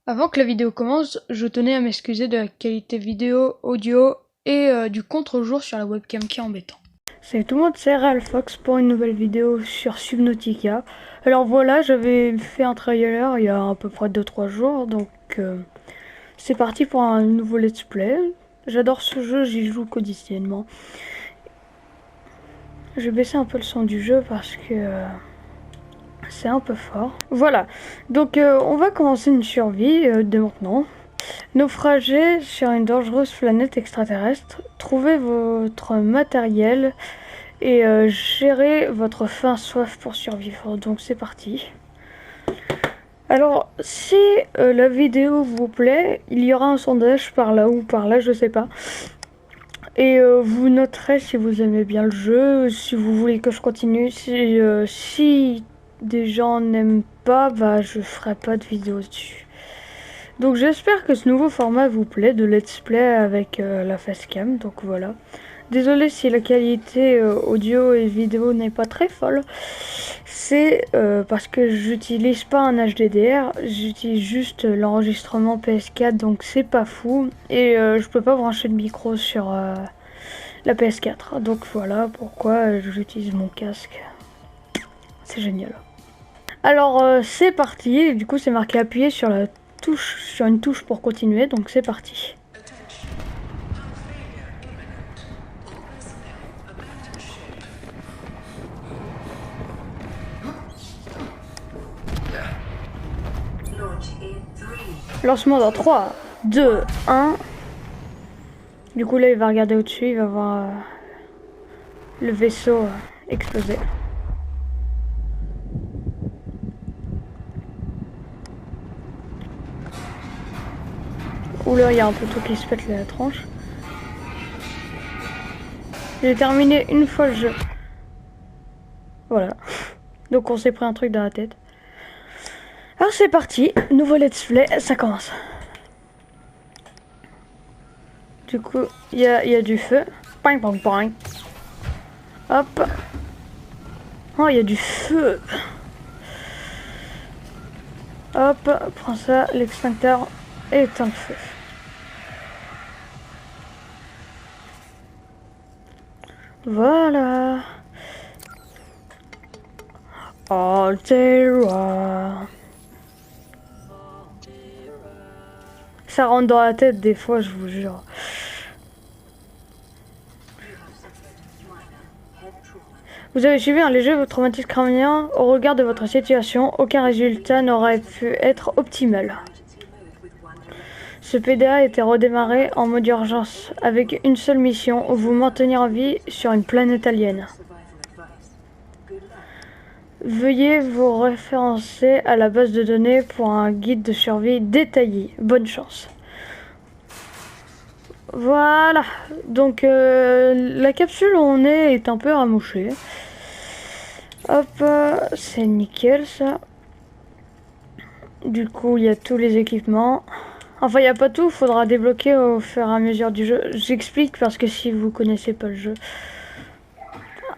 Avant que la vidéo commence, je tenais à m'excuser de la qualité vidéo, audio et du contre-jour sur la webcam qui est embêtant. Salut tout le monde, c'est RealFox pour une nouvelle vidéo sur Subnautica. Alors voilà, j'avais fait un trailer il y a à peu près 2-3 jours, donc c'est parti pour un nouveau let's play. J'adore ce jeu, j'y joue quotidiennement. Je vais baisser un peu le son du jeu parce que c'est un peu fort. Voilà, donc on va commencer une survie dès maintenant. Naufragez sur une dangereuse planète extraterrestre, trouvez votre matériel et gérez votre faim soif pour survivre. Donc c'est parti. Alors si la vidéo vous plaît, il y aura un sondage par là ou par là, je sais pas. Et vous noterez si vous aimez bien le jeu, si vous voulez que je continue. Si des gens n'aiment pas, bah je ferai pas de vidéo dessus. Donc j'espère que ce nouveau format vous plaît de let's play avec la facecam, donc voilà. Désolé si la qualité audio et vidéo n'est pas très folle. C'est parce que j'utilise pas un HDDR, j'utilise juste l'enregistrement PS4, donc c'est pas fou. Et je peux pas brancher de micro sur la PS4. Donc voilà pourquoi j'utilise mon casque. C'est génial. Alors c'est parti, du coup c'est marqué appuyer sur la touche, sur une touche pour continuer, donc c'est parti. Lancement dans 3, 2, 1. Du coup là il va regarder au-dessus, il va voir le vaisseau exploser. Oula, il y a un poteau qui se pète la tronche. J'ai terminé une fois le jeu. Voilà. Donc on s'est pris un truc dans la tête. Alors c'est parti, nouveau let's play, ça commence. Du coup, il y a du feu. Ping pong pong. Hop. Oh, il y a du feu. Hop, prends ça, l'extincteur et éteins le feu. Voilà. Altera. Ça rentre dans la tête des fois, je vous jure. Vous avez subi un léger traumatisme crânien. Au regard de votre situation, aucun résultat n'aurait pu être optimal. Ce PDA a été redémarré en mode urgence, avec une seule mission, vous maintenir en vie sur une planète alien. Veuillez vous référencer à la base de données pour un guide de survie détaillé. Bonne chance. Voilà, donc la capsule où on est un peu ramouchée. Hop, c'est nickel ça. Du coup, il y a tous les équipements. Enfin, il n'y a pas tout, il faudra débloquer au fur et à mesure du jeu. J'explique parce que si vous connaissez pas le jeu.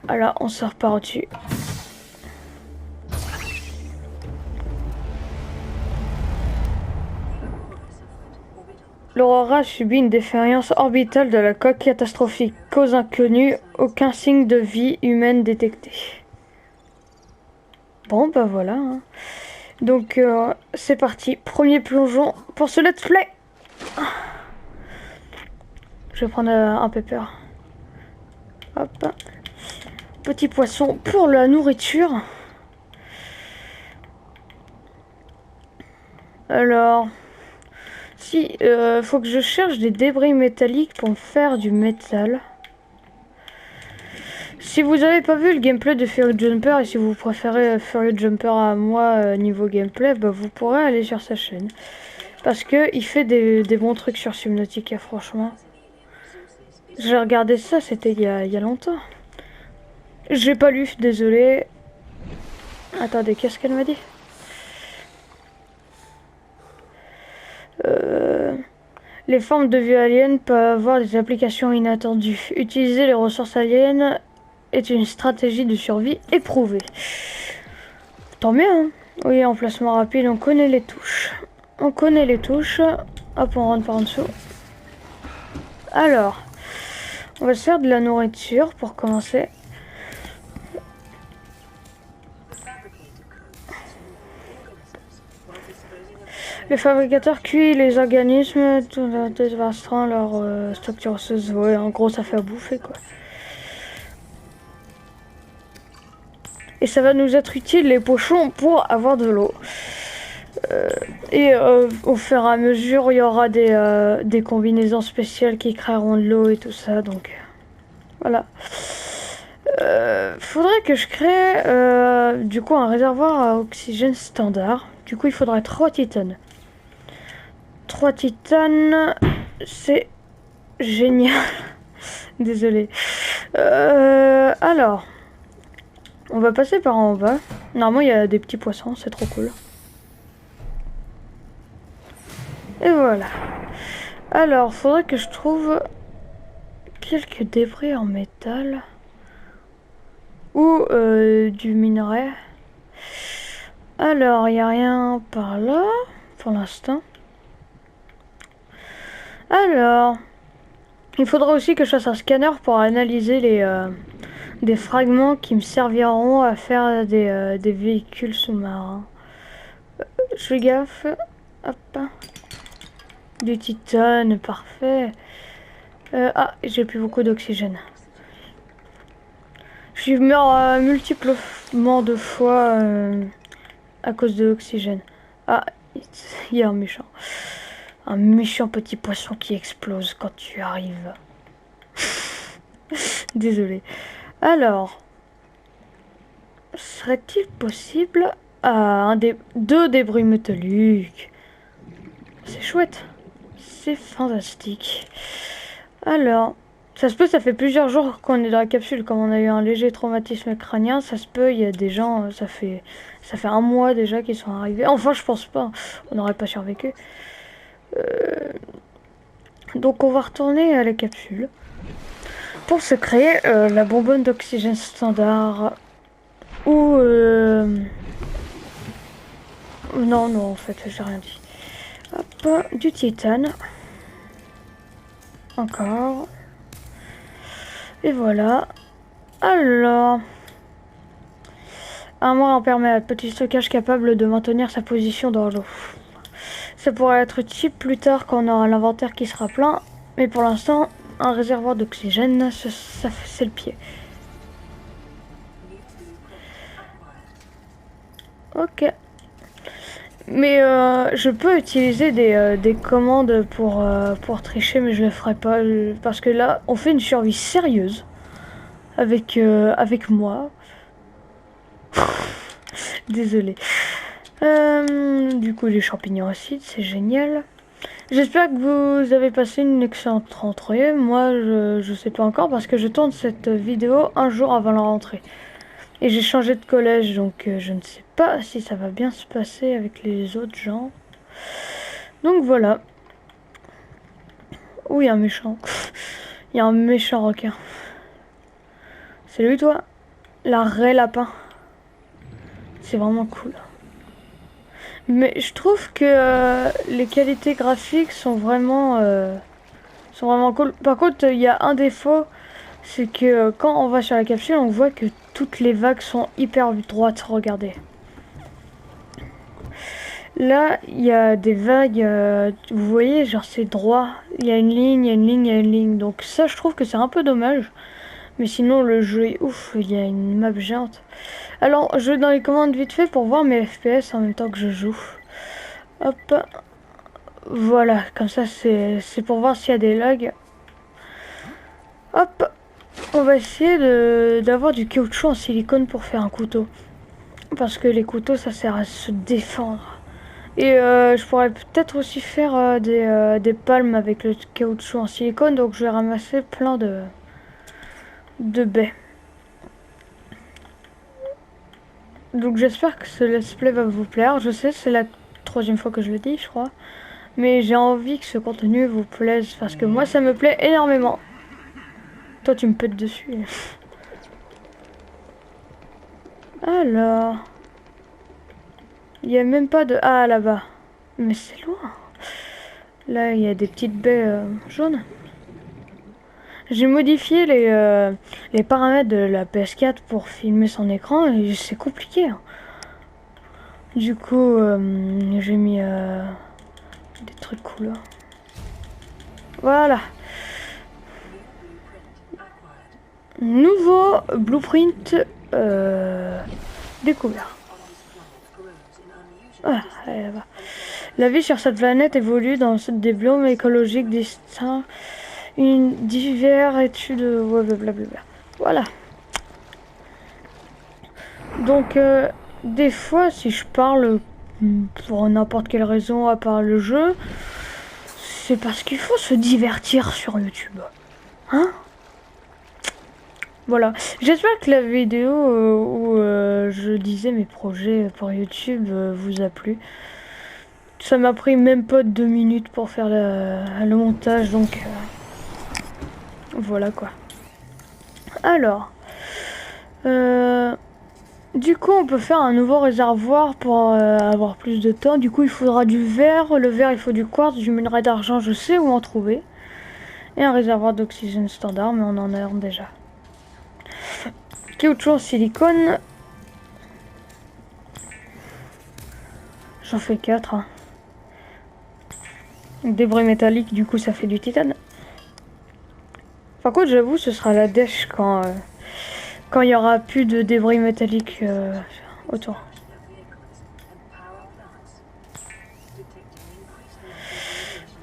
Alors, on sort par au-dessus. L'Aurora subit une défaillance orbitale de la coque catastrophique. Cause inconnue, aucun signe de vie humaine détecté. Bon, bah voilà. Hein. Donc, c'est parti. Premier plongeon pour ce let's play. Je vais prendre un pepper. Hop. Petit poisson pour la nourriture. Alors, si, faut que je cherche des débris métalliques pour me faire du métal. Si vous avez pas vu le gameplay de Furious Jumper et si vous préférez Furious Jumper à moi niveau gameplay, bah vous pourrez aller sur sa chaîne. Parce que il fait des bons trucs sur Subnautica, franchement. J'ai regardé ça, c'était il y a longtemps. J'ai pas lu, désolé. Attendez, qu'est-ce qu'elle m'a dit? Les formes de vie aliens peuvent avoir des applications inattendues. Utiliser les ressources aliens est une stratégie de survie éprouvée. Tant mieux, hein. Oui, emplacement rapide, on connaît les touches. On connaît les touches. Hop, on rentre par en dessous. Alors, on va se faire de la nourriture pour commencer. Le fabricateur cuit les organismes tout en dévastrant leur structure osseuse. Ouais, en gros, ça fait à bouffer, quoi. Et ça va nous être utile, les pochons, pour avoir de l'eau. Au fur et à mesure, il y aura des combinaisons spéciales qui créeront de l'eau et tout ça, donc voilà. Faudrait que je crée du coup un réservoir à oxygène standard. Du coup, il faudrait 3 titanes. 3 titanes, c'est génial. Désolé. Alors, on va passer par en bas. Normalement, il y a des petits poissons, c'est trop cool. Et voilà. Alors, faudrait que je trouve quelques débris en métal. Ou du minerai. Alors, il n'y a rien par là, pour l'instant. Alors, il faudra aussi que je fasse un scanner pour analyser des fragments qui me serviront à faire des véhicules sous-marins. Je fais gaffe. Hop. Du titane, parfait. Ah, j'ai plus beaucoup d'oxygène. Je meurs multiplement de fois à cause de l'oxygène. Ah, il y a un méchant. Un méchant petit poisson qui explose quand tu arrives. Désolé. Alors, serait-il possible deux débris métalliques? C'est chouette. C'est fantastique. Alors, ça se peut, ça fait plusieurs jours qu'on est dans la capsule, comme on a eu un léger traumatisme crânien, ça se peut, il y a des gens, ça fait un mois déjà qu'ils sont arrivés. Enfin, je pense pas, on n'aurait pas survécu. Donc on va retourner à la capsule pour se créer la bonbonne d'oxygène standard. Ou non, en fait, j'ai rien dit. Hop, du titane. Encore. Et voilà. Alors, un mois imperméable, petit stockage capable de maintenir sa position dans l'eau. Ça pourrait être utile plus tard quand on aura l'inventaire qui sera plein, mais pour l'instant, un réservoir d'oxygène, ça c'est le pied. Ok. Mais je peux utiliser des commandes pour tricher, mais je le ferai pas parce que là, on fait une survie sérieuse avec moi. Désolé. Du coup, les champignons acides, c'est génial. J'espère que vous avez passé une excellente rentrée. Moi, je sais pas encore parce que je tourne cette vidéo un jour avant la rentrée. Et j'ai changé de collège, donc je ne sais pas si ça va bien se passer avec les autres gens. Donc voilà. Oh, il y a un méchant. Il y a un méchant requin. Salut toi. La raie lapin. C'est vraiment cool. Mais je trouve que les qualités graphiques sont vraiment cool. Par contre, il y a un défaut, c'est que quand on va sur la capsule, on voit que toutes les vagues sont hyper droites. Regardez. Là, il y a des vagues, vous voyez, genre c'est droit. Il y a une ligne, il y a une ligne, il y a une ligne. Donc ça, je trouve que c'est un peu dommage. Mais sinon, le jeu est ouf. Il y a une map géante. Alors, je vais dans les commandes vite fait pour voir mes FPS en même temps que je joue. Hop. Voilà, comme ça, c'est pour voir s'il y a des lags. Hop. On va essayer d'avoir du caoutchouc en silicone pour faire un couteau. Parce que les couteaux, ça sert à se défendre. Et je pourrais peut-être aussi faire des palmes avec le caoutchouc en silicone. Donc je vais ramasser plein de baies. Donc j'espère que ce let's play va vous plaire. Je sais, c'est la 3e fois que je le dis, je crois. Mais j'ai envie que ce contenu vous plaise. Parce que moi, ça me plaît énormément. Toi, tu me pètes dessus. Alors... Il n'y a même pas de... Ah, là-bas. Mais c'est loin. Là, il y a des petites baies jaunes. J'ai modifié les paramètres de la PS4 pour filmer son écran et c'est compliqué. Hein. Du coup, j'ai mis des trucs cool. Voilà. Nouveau blueprint découvert. Ah, allez, là-bas. La vie sur cette planète évolue dans des biomes écologiques distincts. Une diverses études. Ouais, blablabla. Voilà. Donc, des fois, si je parle pour n'importe quelle raison à part le jeu, c'est parce qu'il faut se divertir sur YouTube. Hein? Voilà. J'espère que la vidéo où je disais mes projets pour YouTube vous a plu. Ça m'a pris même pas 2 minutes pour faire le montage, donc voilà quoi. Alors, du coup on peut faire un nouveau réservoir pour avoir plus de temps. Du coup il faudra du verre, le verre il faut du quartz, du minerai d'argent, je sais où en trouver. Et un réservoir d'oxygène standard, mais on en a un déjà. Caoutchouc en silicone. J'en fais 4. Hein. Débris métalliques, du coup ça fait du titane. Par contre j'avoue ce sera la dèche quand il y aura plus de débris métalliques autour.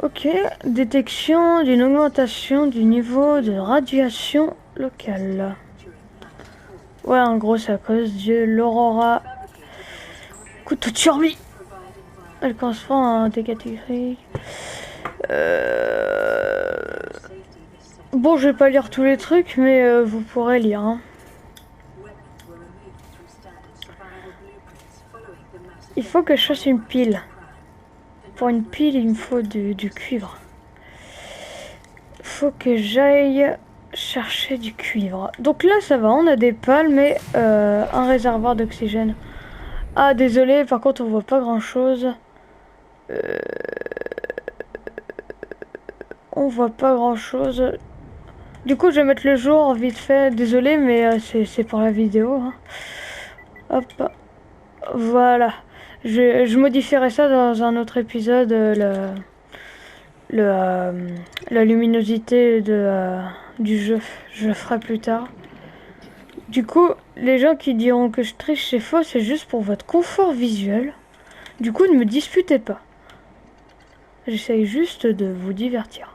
Ok, détection d'une augmentation du niveau de radiation locale. Ouais, en gros c'est à cause de l'aurora. Couteau de survie. Elle correspond à un dégât électrique. Bon, je vais pas lire tous les trucs, mais vous pourrez lire. Hein. Il faut que je fasse une pile. Pour une pile, il me faut du cuivre. Il faut que j'aille chercher du cuivre. Donc là, ça va, on a des pales, mais un réservoir d'oxygène. Ah, désolé, par contre, on voit pas grand-chose. On voit pas grand-chose. Du coup, je vais mettre le jour vite fait. Désolé, mais c'est pour la vidéo. Hein. Hop. Voilà. Je modifierai ça dans un autre épisode. La luminosité du jeu. Je le ferai plus tard. Du coup, les gens qui diront que je triche, c'est faux. C'est juste pour votre confort visuel. Du coup, ne me disputez pas. J'essaye juste de vous divertir.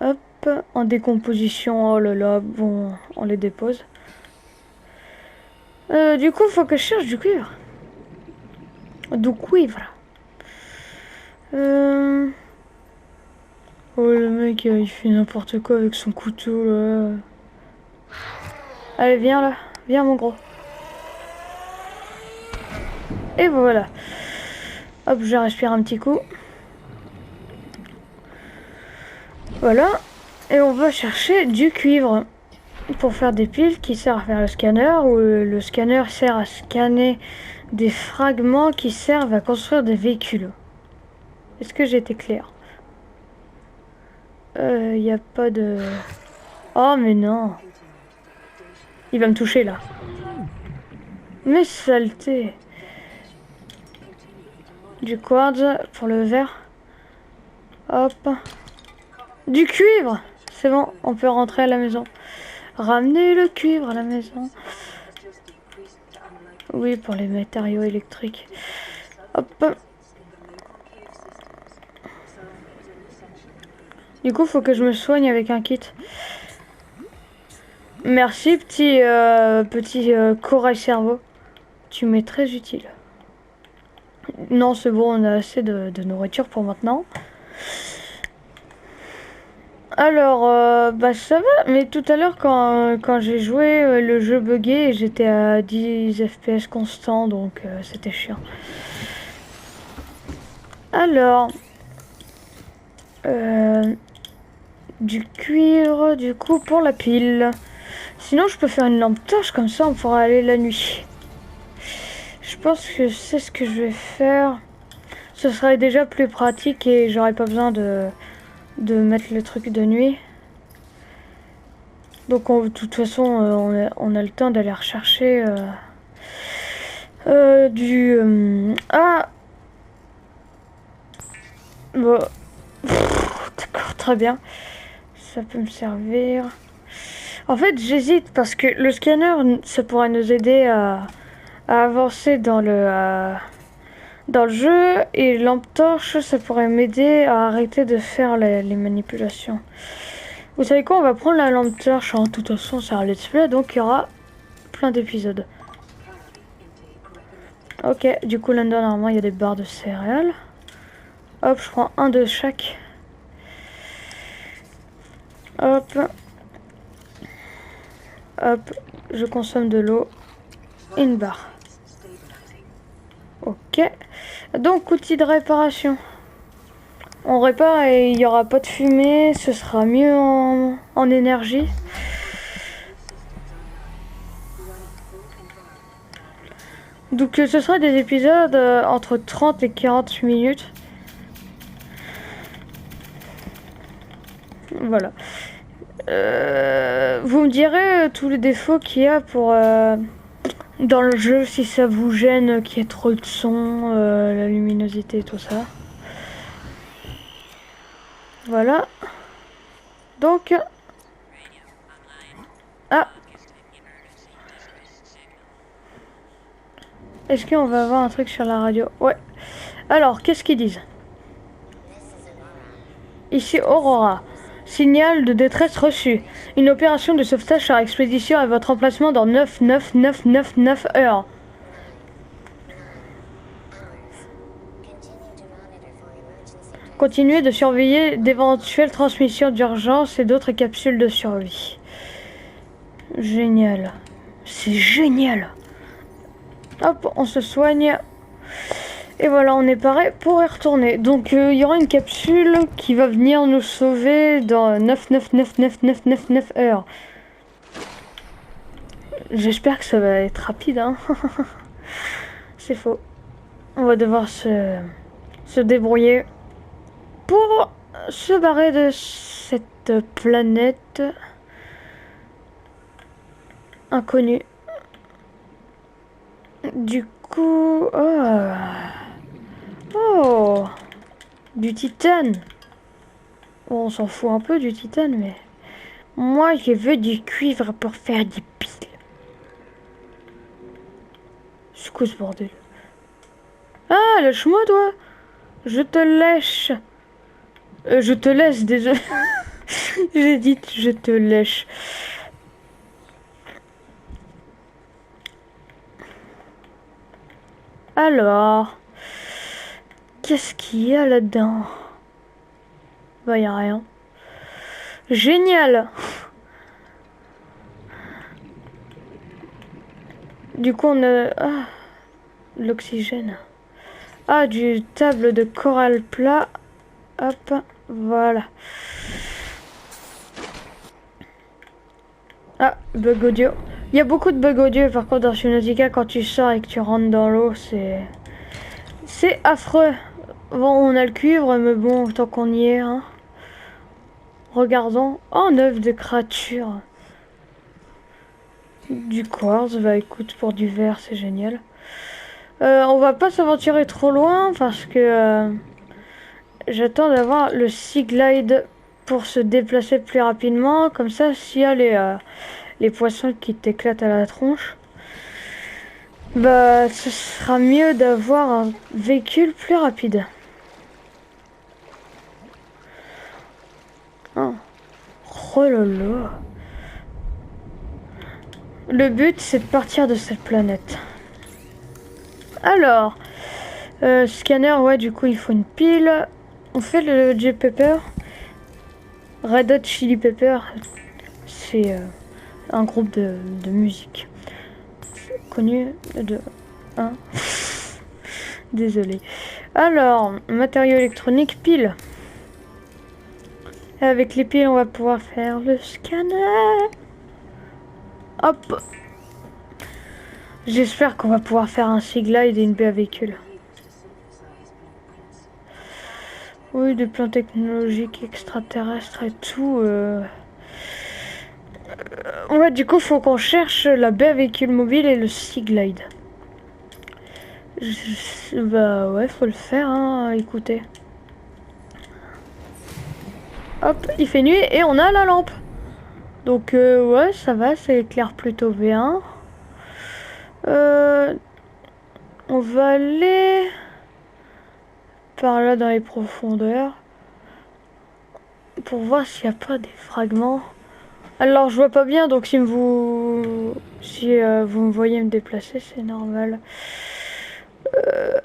Hop, en décomposition, oh là là, bon, on les dépose. Du coup, il faut que je cherche du cuivre. Du cuivre. Oh, le mec, il fait n'importe quoi avec son couteau, là. Allez, viens, là. Viens, mon gros. Et voilà. Hop, je respire un petit coup. Voilà. Et on va chercher du cuivre. Pour faire des piles qui servent à faire le scanner. Ou le scanner sert à scanner des fragments qui servent à construire des véhicules. Est-ce que j'ai été clair? Y a pas de... Oh mais non. Il va me toucher là. Mais saleté. Du quartz pour le verre. Hop. Du cuivre. C'est bon, on peut rentrer à la maison. Ramener le cuivre à la maison. Oui, pour les matériaux électriques. Hop. Du coup, faut que je me soigne avec un kit. Merci, petit corail cerveau. Tu m'es très utile. Non, c'est bon, on a assez de nourriture pour maintenant. Alors, bah ça va, mais tout à l'heure quand j'ai joué, le jeu buguait et j'étais à 10 FPS constant, donc c'était chiant. Alors, du cuivre, du coup, pour la pile. Sinon, je peux faire une lampe torche, comme ça on pourra aller la nuit. Je pense que c'est ce que je vais faire. Ce serait déjà plus pratique et j'aurais pas besoin de mettre le truc de nuit. Donc de toute façon, on a le temps d'aller rechercher Ah bon. D'accord, très bien. Ça peut me servir. En fait, j'hésite parce que le scanner, ça pourrait nous aider à avancer dans le jeu, et lampe torche, ça pourrait m'aider à arrêter de faire les manipulations. Vous savez quoi, on va prendre la lampe torche. De toute façon, c'est un let's play, donc il y aura plein d'épisodes. Ok, du coup là-dedans, normalement, il y a des barres de céréales. Hop, je prends un de chaque. Hop. Hop, je consomme de l'eau. Et une barre. Ok. Donc, outil de réparation. On répare et il n'y aura pas de fumée. Ce sera mieux en énergie. Donc, ce sera des épisodes entre 30 et 40 minutes. Voilà. Vous me direz tous les défauts qu'il y a dans le jeu, si ça vous gêne qu'il y ait trop de son, la luminosité et tout ça. Voilà. Donc... Ah. Est-ce qu'on va avoir un truc sur la radio? Ouais. Alors, qu'est-ce qu'ils disent? Ici Aurora. Signal de détresse reçu. Une opération de sauvetage par expédition à votre emplacement dans 99999 heures. Continuez de surveiller d'éventuelles transmissions d'urgence et d'autres capsules de survie. Génial. C'est génial. Hop, on se soigne. Et voilà, on est paré pour y retourner. Donc, il y aura une capsule qui va venir nous sauver dans 9999999 heures. J'espère que ça va être rapide, hein. C'est faux. On va devoir se débrouiller pour se barrer de cette planète inconnue. Du coup... Oh, du titane. Bon, on s'en fout un peu du titane, mais... Moi, je veux du cuivre pour faire des piles. C'est quoi ce bordel? Ah, lâche-moi, toi. Je te lèche. Je te laisse, désolé. J'ai dit je te lèche. Alors... Qu'est-ce qu'il y a là-dedans? Bah, y a rien. Génial! Du coup, on a... Ah, l'oxygène. Ah, du table de corail plat. Hop, voilà. Ah, bug audio. Il y a beaucoup de bugs audio, par contre, dans Subnautica, quand tu sors et que tu rentres dans l'eau, c'est affreux. Bon, on a le cuivre, mais bon, tant qu'on y est, hein. Regardons. Oh, 9 de créatures. Du quartz, bah écoute, pour du verre, c'est génial. On va pas s'aventurer trop loin, parce que j'attends d'avoir le Sea Glide pour se déplacer plus rapidement. Comme ça, s'il y a les poissons qui t'éclatent à la tronche, bah ce sera mieux d'avoir un véhicule plus rapide. Oh là là. Le but, c'est de partir de cette planète. Alors, scanner, ouais, du coup, il faut une pile. On fait le J Pepper. Red Hot Chili Pepper, c'est un groupe de musique connu de... Hein. Désolé. Alors, matériaux électroniques, piles. Avec les piles, on va pouvoir faire le scanner. Hop. J'espère qu'on va pouvoir faire un Sea Glide et une baie à véhicule. Oui, des plans technologiques extraterrestres et tout. Ouais, du coup, faut qu'on cherche la baie à véhicule mobile et le Sea Glide. Bah ouais, faut le faire, hein, écoutez. Hop, il fait nuit et on a la lampe. Donc ouais, ça va, c'est éclair plutôt bien. On va aller par là dans les profondeurs pour voir s'il n'y a pas des fragments. Alors je vois pas bien, donc si vous me voyez me déplacer, c'est normal.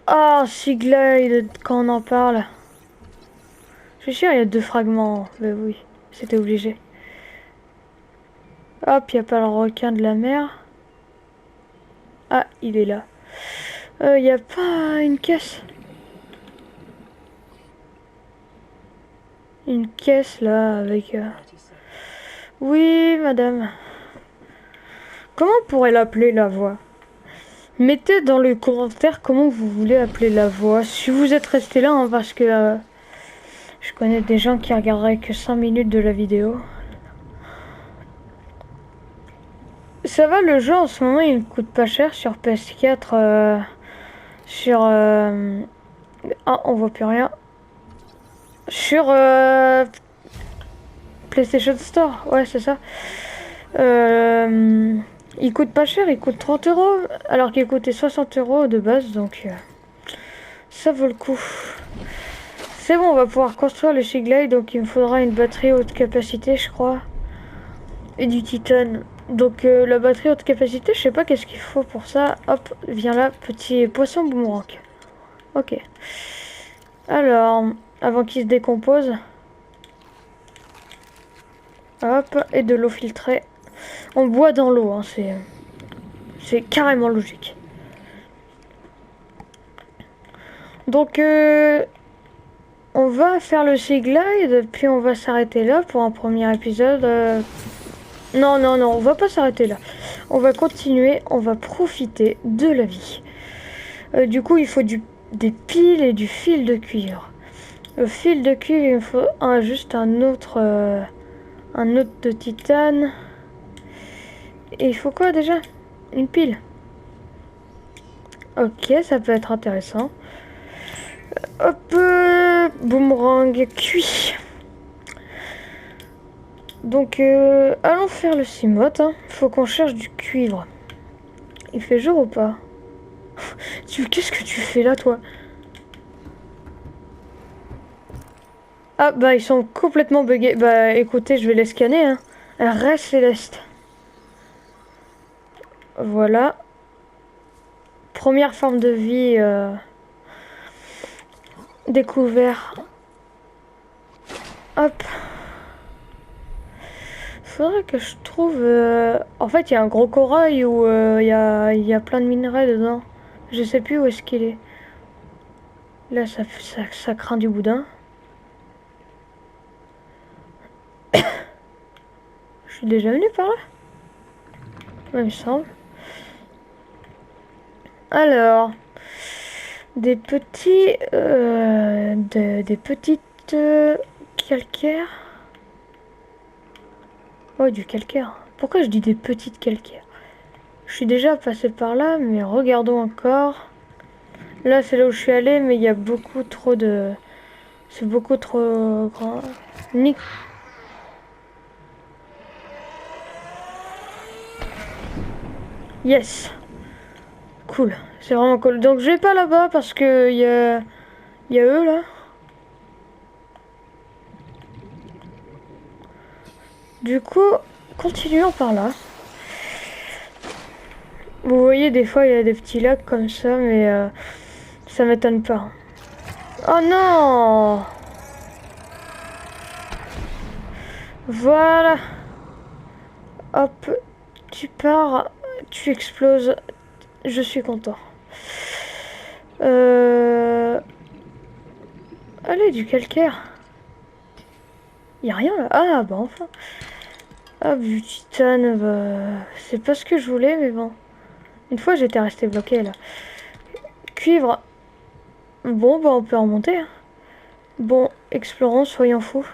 Ah, Sea Glide, quand on en parle. Je suis sûr, il y a 2 fragments. Mais oui, c'était obligé. Hop, il n'y a pas le requin de la mer. Ah, il est là. Il n'y a pas une caisse. Une caisse là avec... Oui, madame. Comment on pourrait l'appeler la voix? Mettez dans les commentaires comment vous voulez appeler la voix. Si vous êtes resté là, hein, parce que je connais des gens qui regarderaient que 5 minutes de la vidéo. Ça va, le jeu en ce moment il coûte pas cher sur PS4. Sur... Ah, on voit plus rien. Sur PlayStation Store, ouais, c'est ça. Il coûte pas cher, il coûte 30 euros, alors qu'il coûtait 60 euros de base, donc ça vaut le coup. C'est bon, on va pouvoir construire le Sea Glide, donc il me faudra une batterie haute capacité, je crois, et du titane. Donc la batterie haute capacité, je sais pas qu'est-ce qu'il faut pour ça. Hop, viens là, petit poisson boomerang. Ok. Alors, avant qu'il se décompose. Hop, et de l'eau filtrée. On boit dans l'eau, hein, c'est carrément logique. Donc, on va faire le Sea Glide, puis on va s'arrêter là pour un premier épisode. Non, non, non, on va pas s'arrêter là. On va continuer, on va profiter de la vie. Du coup, il faut des piles et du fil de cuivre. Le fil de cuivre, il me faut juste un autre de titane. Et il faut quoi déjà? Une pile. Ok, ça peut être intéressant. Hop, boomerang cuit. Donc, allons faire le cimote. Hein. Faut qu'on cherche du cuivre. Il fait jour ou pas? Qu'est-ce que tu fais là, toi? Ah, bah, ils sont complètement buggés. Bah, écoutez, je vais les scanner. Hein. Reste céleste. Voilà. Première forme de vie découvert. Hop. Faudrait que je trouve... En fait, il y a un gros corail où il y a plein de minerais dedans. Je sais plus où est-ce qu'il est. Là, ça craint du boudin. Je suis déjà venu par là? Ouais, il me semble. Alors... Des petits... des petites... calcaires. Oh, du calcaire. Pourquoi je dis des petites calcaires? Je suis déjà passé par là, mais regardons encore. Là, c'est là où je suis allé, mais il y a beaucoup trop de... C'est beaucoup trop grand. Nick. Yes. Cool. C'est vraiment cool. Donc, je vais pas là-bas parce que il y a eux, là. Du coup, continuons par là. Vous voyez, des fois, il y a des petits lacs comme ça, mais ça m'étonne pas. Oh non! Voilà. Hop, tu pars, tu exploses. Je suis content. Allez, du calcaire. Y a rien là. Ah, bah enfin. Ah, du titane, bah... C'est pas ce que je voulais, mais bon. Une fois, j'étais resté bloqué, là. Cuivre. Bon, bah, on peut remonter. Hein. Bon, explorons, soyons fous.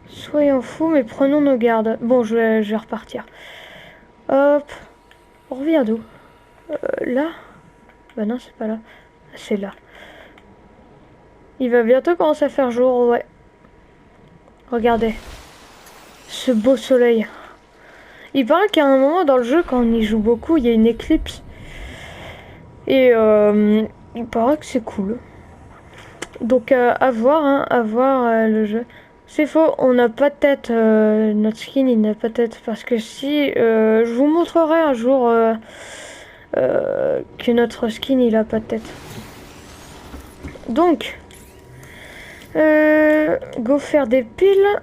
Soyons fous, mais prenons nos gardes. Bon, je vais repartir. Hop. On revient d'où? Là? Bah non, c'est pas là. C'est là. Il va bientôt commencer à faire jour, ouais. Regardez. Ce beau soleil. Il paraît qu'à un moment dans le jeu, quand on y joue beaucoup, il y a une éclipse. Et il paraît que c'est cool. Donc à voir, hein, à voir le jeu. C'est faux, on n'a pas de tête. Notre skin, il n'a pas de tête. Parce que si... je vous montrerai un jour que notre skin, il a pas de tête. Donc... go faire des piles.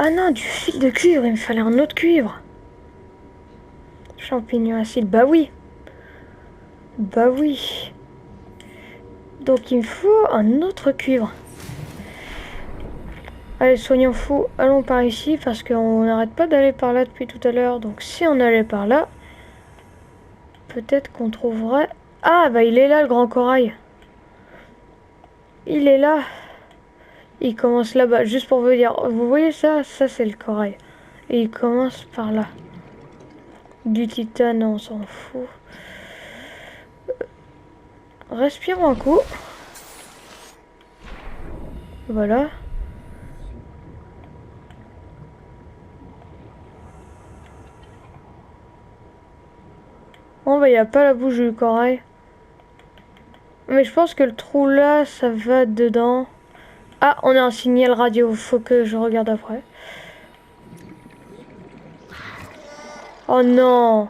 Ah non, du fil de cuivre, il me fallait un autre cuivre. Champignons acides, bah oui. Bah oui. Donc il me faut un autre cuivre. Allez, soyons fous, allons par ici parce qu'on n'arrête pas d'aller par là depuis tout à l'heure. Donc si on allait par là, peut-être qu'on trouverait... Ah bah il est là le grand corail. Il est là. Il commence là-bas, juste pour vous dire. Vous voyez ça? Ça c'est le corail. Et il commence par là. Du titane, on s'en fout. Respirons un coup. Voilà. Bon bah il n'y a pas la bouche du corail. Mais je pense que le trou là, ça va dedans. Ah, on a un signal radio, faut que je regarde après. Oh non!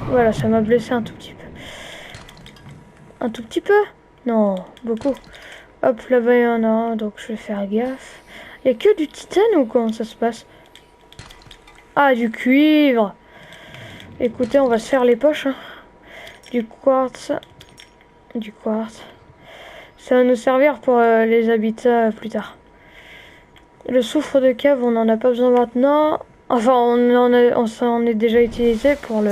Voilà, ça m'a blessé un tout petit peu. Un tout petit peu? Non, beaucoup. Hop, là-bas il y en a un, donc je vais faire gaffe. Il n'y a que du titane ou comment ça se passe? Ah, du cuivre! Écoutez, on va se faire les poches. Hein. Du quartz. Du quartz. Ça va nous servir pour les habitats plus tard. Le soufre de cave, on n'en a pas besoin maintenant. Enfin, on s'en est déjà utilisé pour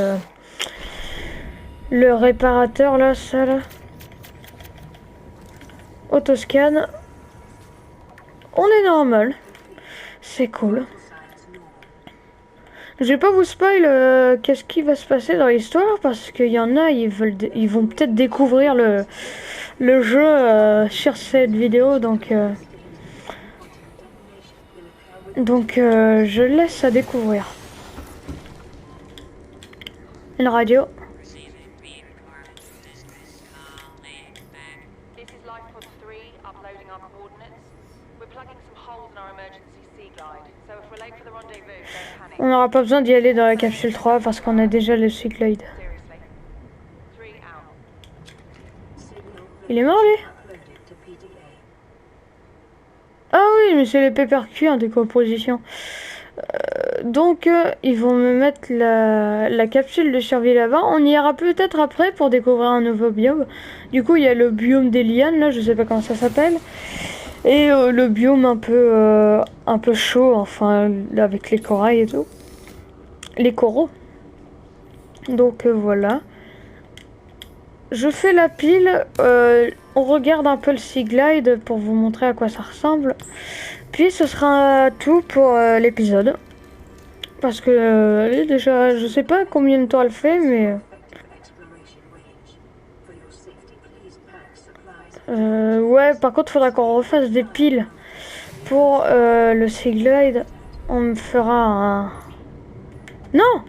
le réparateur, là, ça, là. Autoscan. On est normal. C'est cool. Je vais pas vous spoil qu'est-ce qui va se passer dans l'histoire parce qu'il y en a, ils vont peut-être découvrir le jeu sur cette vidéo, donc je laisse à découvrir. Une radio. On n'aura pas besoin d'y aller dans la capsule 3 parce qu'on a déjà le cycloïde. Il est mort lui? Ah oui, mais c'est les pépères en décomposition. Donc ils vont me mettre la capsule de survie là-bas. On y ira peut-être après pour découvrir un nouveau biome. Du coup il y a le biome des lianes là, je sais pas comment ça s'appelle. Et le biome un peu chaud, enfin avec les corails et tout. Les coraux. Donc voilà. Je fais la pile. On regarde un peu le Sea Glide pour vous montrer à quoi ça ressemble. Puis ce sera tout pour l'épisode. Parce que elle est déjà, je sais pas combien de temps elle fait, mais... ouais, par contre, faudra qu'on refasse des piles pour le Sea Glide. On me fera un... Non!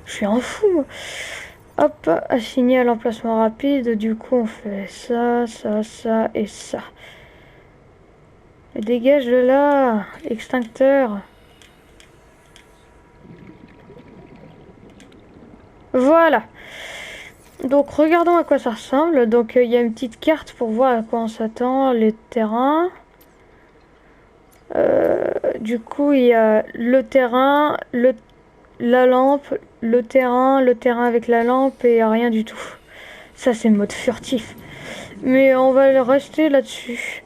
Je suis un fou. Hop, assigné à l'emplacement rapide. Du coup, on fait ça, ça, ça et ça. Et dégage de là, extincteur. Voilà. Donc regardons à quoi ça ressemble. Donc il y a une petite carte pour voir à quoi on s'attend, les terrains. Du coup il y a le terrain, la lampe, le terrain avec la lampe et rien du tout. Ça c'est mode furtif. Mais on va rester là-dessus.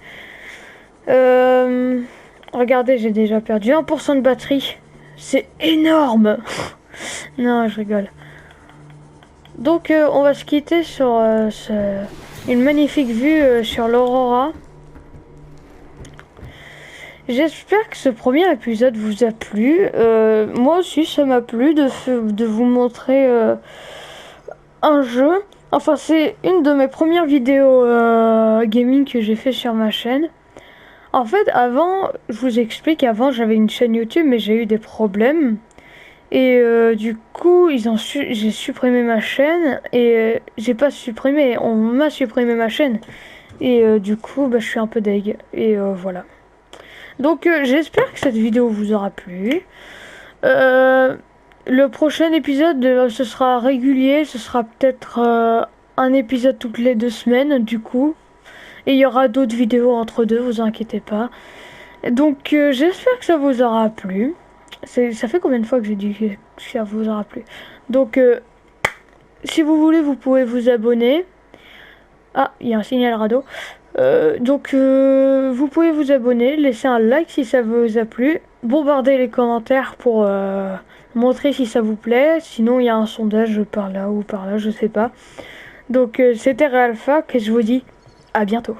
Regardez, j'ai déjà perdu 1% de batterie. C'est énorme. Non, je rigole. Donc, on va se quitter sur une magnifique vue sur l'Aurora. J'espère que ce premier épisode vous a plu. Moi aussi, ça m'a plu de vous montrer un jeu. Enfin, c'est une de mes premières vidéos gaming que j'ai fait sur ma chaîne. En fait, avant, je vous explique, avant j'avais une chaîne YouTube, mais j'ai eu des problèmes. Et du coup, j'ai supprimé ma chaîne. Et j'ai pas supprimé, on m'a supprimé ma chaîne. Et du coup, bah, je suis un peu deg. Et voilà. Donc j'espère que cette vidéo vous aura plu. Le prochain épisode, ce sera régulier. Ce sera peut-être un épisode toutes les 2 semaines, du coup. Et il y aura d'autres vidéos entre deux, vous inquiétez pas. Donc j'espère que ça vous aura plu. Ça fait combien de fois que j'ai dit que ça vous aura plu? Donc si vous voulez, vous pouvez vous abonner. Ah, il y a un signal radeau. Donc vous pouvez vous abonner, laisser un like si ça vous a plu, bombarder les commentaires pour montrer si ça vous plaît. Sinon il y a un sondage par là ou par là, je sais pas. Donc c'était Realfac et je vous dis à bientôt.